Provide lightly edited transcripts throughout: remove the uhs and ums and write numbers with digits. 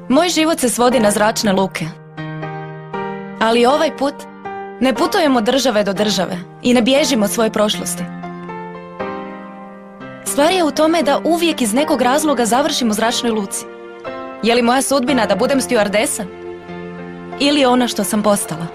Moj život se svodi na zračne luke. Ali ovaj put ne putujemo od države do države i ne bježimo od svoje prošlosti. Stvar je u tome da uvijek iz nekog razloga završim u zračnoj luci. Je li moja sudbina da budem stjuardesa? Ili ono što sam postala?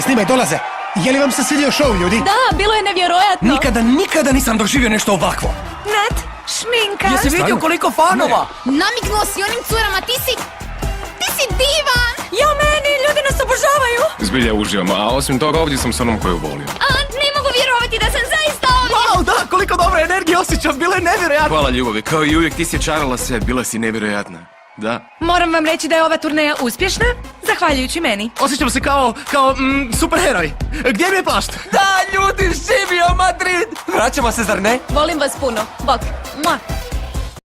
Snimaj, dolaze. Je li vam se svidio show, ljudi? Da, bilo je nevjerojatno. Nikada nisam doživio nešto ovakvo. Nat, šminka. Jesi vidio koliko fanova? Namignuo si onim curama, ti si divan! Ja meni, ljudi nas obožavaju. Zbilja uživamo, a osim toga ovdje sam s onom koju volim. Ne mogu vjerovati da sam zaista ovdje! Wow, da, koliko dobre energije osjećam, bilo je nevjerojatno. Hvala ljubavi, kao i uvijek ti si čarala sve, bila si nevjerojatna. Da. Moram vam reći da je ova turneja uspješna, zahvaljujući meni. Osjećam se kao superheroj. Gdje mi je plašt? Da, ljudi, živio Madrid! Vraćamo se, zar ne? Volim vas puno. Bok. Mua.